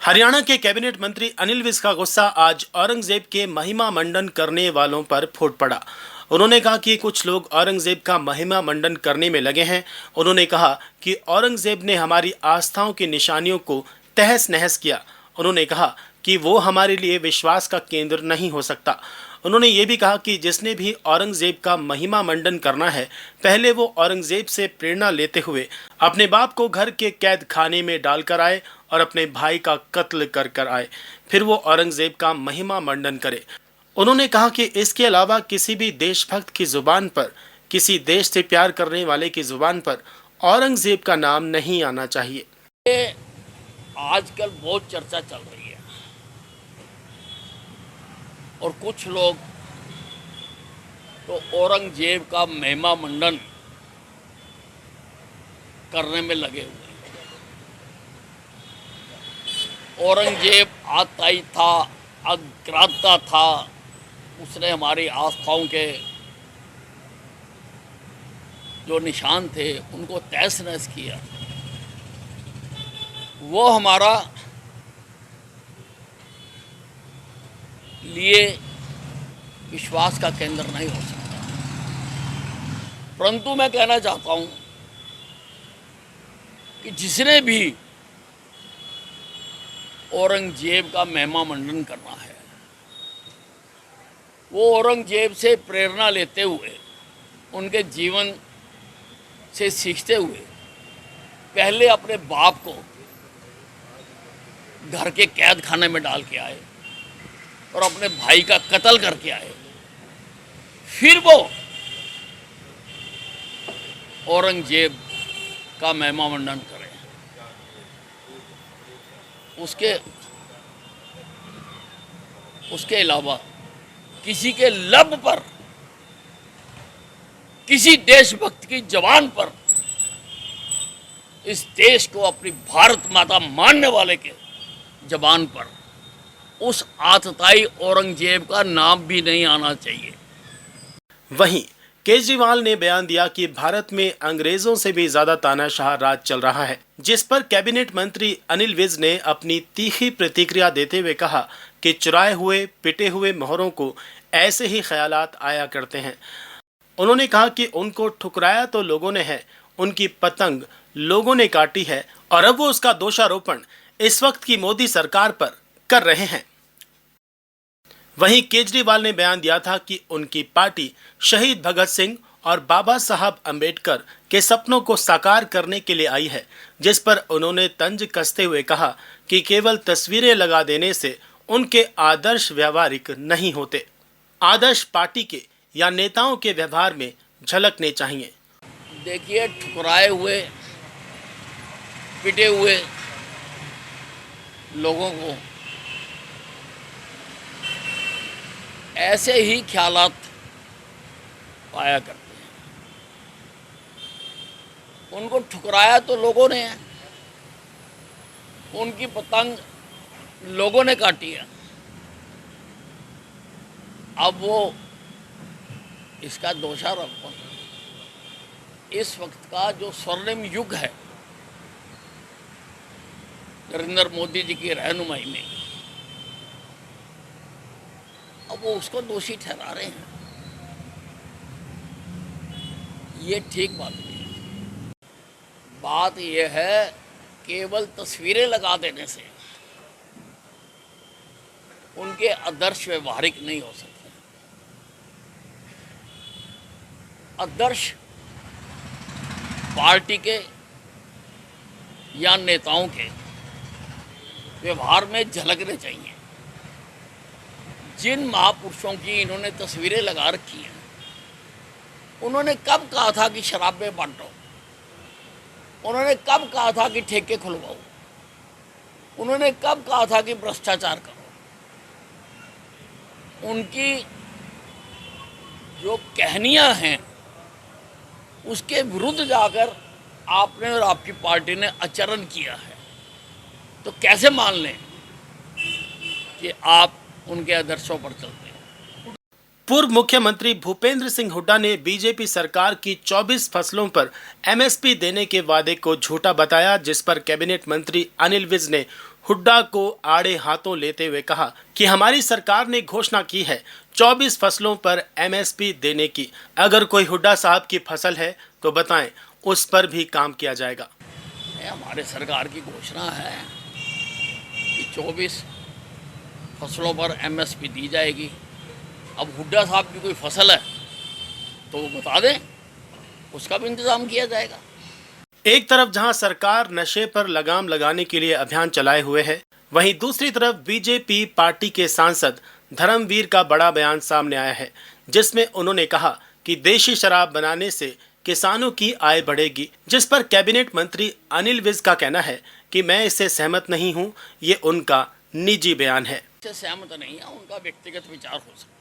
हरियाणा के कैबिनेट मंत्री अनिल विज का गुस्सा आज औरंगजेब के महिमा मंडन करने वालों पर फूट पड़ा। उन्होंने कहा कि कुछ लोग औरंगजेब का महिमा मंडन करने में लगे हैं। उन्होंने कहा कि औरंगजेब ने हमारी आस्थाओं की निशानियों को तहस नहस किया। उन्होंने कहा कि वो हमारे लिए विश्वास का केंद्र नहीं हो सकता। उन्होंने ये भी कहा कि जिसने भी औरंगजेब का महिमा मंडन करना है, पहले वो औरंगजेब से प्रेरणा लेते हुए अपने बाप को घर के कैद खाने में डालकर आए और अपने भाई का कत्ल कर कर आए, फिर वो औरंगजेब का महिमा मंडन करे। उन्होंने कहा कि इसके अलावा किसी भी देशभक्त की जुबान पर, किसी देश से प्यार करने वाले की जुबान पर औरंगजेब का नाम नहीं आना चाहिए। आजकल बहुत चर्चा चल रही है और कुछ लोग तो औरंगजेब का महिमा मंडन करने में लगे हुए हैं। औरंगजेब आताई था, अग्राता था, उसने हमारी आस्थाओं के जो निशान थे उनको तहस नहस किया। वो हमारा लिए विश्वास का केंद्र नहीं हो सकता। परंतु मैं कहना चाहता हूं कि जिसने भी औरंगजेब का महिमा मंडन करना है, वो औरंगजेब से प्रेरणा लेते हुए, उनके जीवन से सीखते हुए पहले अपने बाप को घर के कैद खाने में डाल के आए और अपने भाई का कत्ल करके आए, फिर वो औरंगजेब का महिमा मंडन करें। उसके अलावा किसी के लब पर, किसी देशभक्त की जवान पर, इस देश को अपनी भारत माता मानने वाले के जबान पर उस आतताई औरंगजेब का नाम भी नहीं आना चाहिए। वहीं केजरीवाल ने बयान दिया कि भारत में अंग्रेजों से भी ज्यादा तानाशाह राज चल रहा है, जिस पर कैबिनेट मंत्री अनिल विज ने अपनी तीखी प्रतिक्रिया देते हुए कहा कि चुराए हुए, पिटे हुए मोहरों को ऐसे ही ख्यालात आया करते हैं। उन्होंने कहा कि उनको ठुकराया तो लोगों ने है, उनकी पतंग लोगों ने काटी है और अब वो उसका दोषारोपण इस वक्त की मोदी सरकार पर कर रहे हैं। वहीं केजरीवाल ने बयान दिया था कि उनकी पार्टी शहीद भगत सिंह और बाबा साहब अंबेडकर के सपनों को साकार करने के लिए आई है, जिस पर उन्होंने तंज कसते हुए कहा कि केवल तस्वीरें लगा देने से उनके आदर्श व्यवहारिक नहीं होते। आदर्श पार्टी के या नेताओं के व्यवहार में झलकने चाहिए। देखिए, ठुकराए हुए, पिटे हुए लोगों को ऐसे ही ख्यालात पाया करते हैं। उनको ठुकराया तो लोगों ने है, उनकी पतंग लोगों ने काटी है। अब वो इसका दोषारोपण इस वक्त का जो स्वर्णिम युग है नरेंद्र मोदी जी की रहनुमाई में, अब वो उसको दोषी ठहरा रहे हैं। ये ठीक बात नहीं है। बात यह है, केवल तस्वीरें लगा देने से उनके आदर्श व्यवहारिक नहीं हो सकते। आदर्श पार्टी के या नेताओं के व्यवहार में झलकने चाहिए। जिन महापुरुषों की इन्होंने तस्वीरें लगा रखी हैं, उन्होंने कब कहा था कि शराबें बांटो? उन्होंने कब कहा था कि ठेके खुलवाओ? उन्होंने कब कहा था कि भ्रष्टाचार करो? उनकी जो कहानियां हैं उसके विरुद्ध जाकर आपने और आपकी पार्टी ने आचरण किया है, तो कैसे मान लें कि आप उनके आदर्शों पर चलते हैं। पूर्व मुख्यमंत्री भूपेंद्र सिंह हुड्डा ने बीजेपी सरकार की 24 फसलों पर एमएसपी देने के वादे को झूठा बताया, जिस पर कैबिनेट मंत्री अनिल विज ने हुड्डा को आड़े हाथों लेते हुए कहा कि हमारी सरकार ने घोषणा की है 24 फसलों पर एमएसपी देने की। अगर कोई हुड्डा साहब की फसल है तो बताएं, उस पर भी काम किया जाएगा। हमारे सरकार की घोषणा है कि 24 फसलों पर एमएसपी दी जाएगी। अब हुड्डा साहब की कोई फसल है तो वो बता दें, उसका भी इंतजाम किया जाएगा। एक तरफ जहां सरकार नशे पर लगाम लगाने के लिए अभियान चलाए हुए है, वहीं दूसरी तरफ बीजेपी पार्टी के सांसद धर्मवीर का बड़ा बयान सामने आया है, जिसमें उन्होंने कहा कि देशी शराब बनाने से किसानों की आय बढ़ेगी, जिस पर कैबिनेट मंत्री अनिल विज का कहना है कि मैं इससे सहमत नहीं हूं, ये उनका निजी बयान है। इससे सहमत नहीं है, उनका व्यक्तिगत विचार हो सकता है।